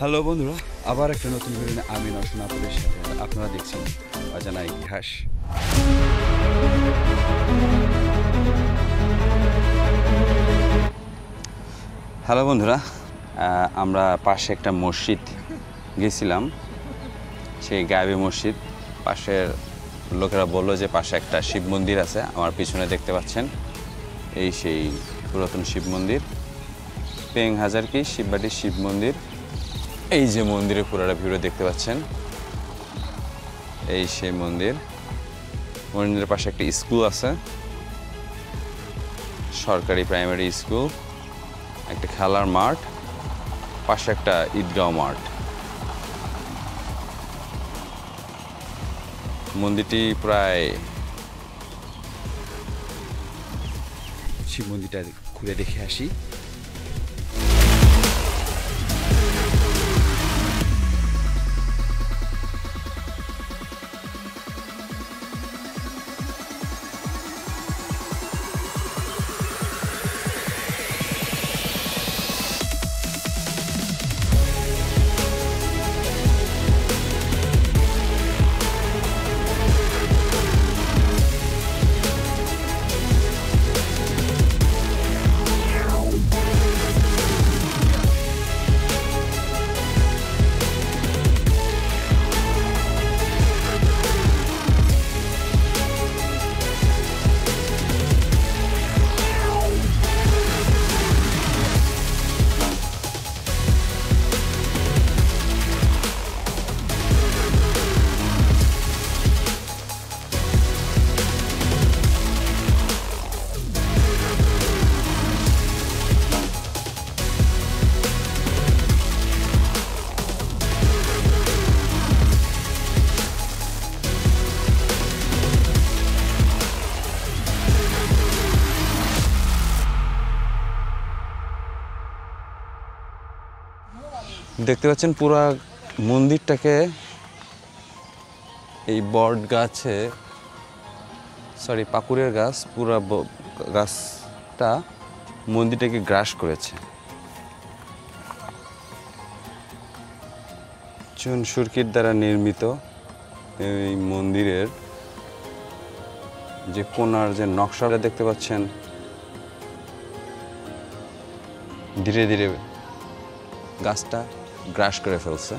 Hello বন্ধুরা, আবার একটা নতুন ভিডিও আমি নশন আপনাদের সাথে। আপনারা দেখছেন অজানা ইতিহাস। হ্যালো বন্ধুরা, আমরা পাশে একটা মসজিদ গেছিলাম, সেই গায়েবী মসজিদ। পাশের লোকেরা বললো যে পাশে একটা শিব মন্দির আছে। আমার পিছনে দেখতে পাচ্ছেন এই সেই পুরাতন শিব মন্দির, পেং হাজারকি শিববাটির শিব মন্দির। এই যে মন্দিরের পুরোটা ভিডিও দেখতে পাচ্ছেন, এই সেই মন্দির। মন্দিরের পাশে একটা স্কুল আছে, সরকারি প্রাইমারি স্কুল, একটা খেলার মাঠ, পাশে একটা ঈদগাঁও মাঠ। মন্দিরটি প্রায়, শিব মন্দিরটা ঘুরে দেখে আসি। দেখতে পাচ্ছেন পুরা মন্দিরটাকে এই বট গাছে, সরি পাকুড়ের গাছ, পুরা গাছটা মন্দিরটাকে গ্রাস করেছে। চুন সুরকির দ্বারা নির্মিত এই মন্দিরের যে কোণার যে নকশাটা দেখতে পাচ্ছেন, ধীরে ধীরে গাছটা গ্রাস করে ফেলছে।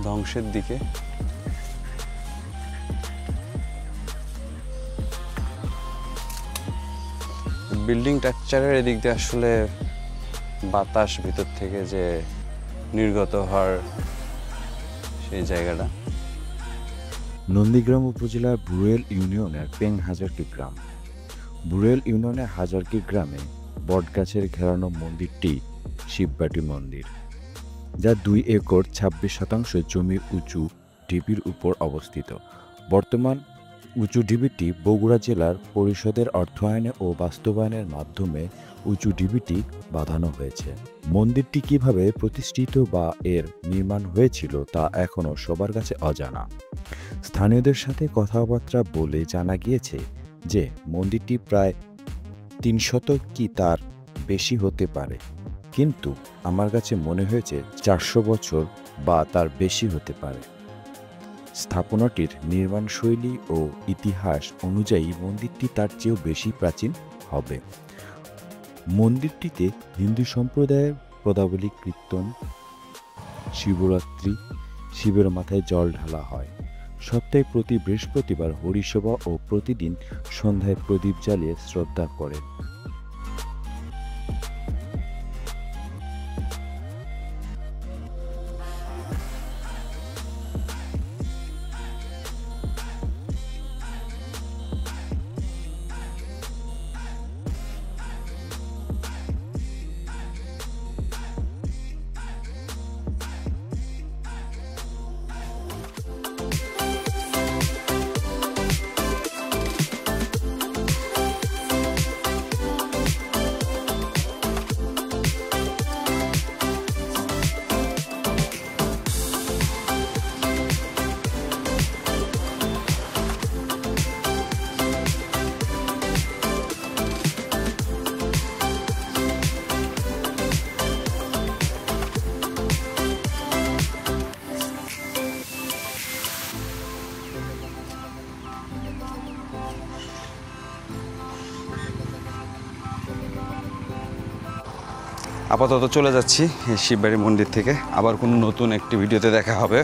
ধ্বংসের দিকে। বিল্ডিং স্ট্রাকচারের এদিক দিয়ে আসলে বাতাস ভিতর থেকে যে নির্গত হওয়ার সেই জায়গাটা। নন্দীগ্রাম উপজেলার বুড়েল ইউনিয়নের পেং হাজারকি গ্রাম। বুড়েল ইউনিয়নের হাজারকি গ্রামে বটগাছের ঘেরানো মন্দিরটি শিববাটি মন্দির, যা 2 একর 26% জমির উঁচু ঢিবির উপর অবস্থিত। বর্তমান উঁচু ঢিবিটি বগুড়া জেলার পরিষদের অর্থায়নে ও বাস্তবায়নের মাধ্যমে উঁচু ঢিবিটি বাঁধানো হয়েছে। মন্দিরটি কিভাবে প্রতিষ্ঠিত বা এর নির্মাণ হয়েছিল তা এখনও সবার কাছে অজানা। স্থানীয়দের সাথে কথাবার্তা বলে জানা গিয়েছে যে মন্দিরটি প্রায় 300 কি তার বেশি হতে পারে, কিন্তু আমার কাছে মনে হয়েছে 400 বছর বা তার বেশি হতে পারে। স্থাপনাটির নির্মাণশৈলী ও ইতিহাস অনুযায়ী মন্দিরটি তার চেয়েও বেশি প্রাচীন হবে। মন্দিরটিতে হিন্দু সম্প্রদায়ের পদাবলী কীর্তন, শিবরাত্রি, শিবের মাথায় জল ঢালা হয়। সপ্তাহে প্রতি বৃহস্পতিবার হরিসভা ও প্রতিদিন সন্ধ্যায় প্রদীপ জ্বালিয়ে শ্রদ্ধা করেন। আপাতত চলে যাচ্ছি এই শিববাড়ি মন্দির থেকে। আবার কোনো নতুন একটি ভিডিওতে দেখা হবে।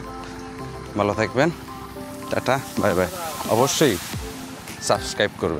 ভালো থাকবেন, টাটা, বাই বাই। অবশ্যই সাবস্ক্রাইব করবেন।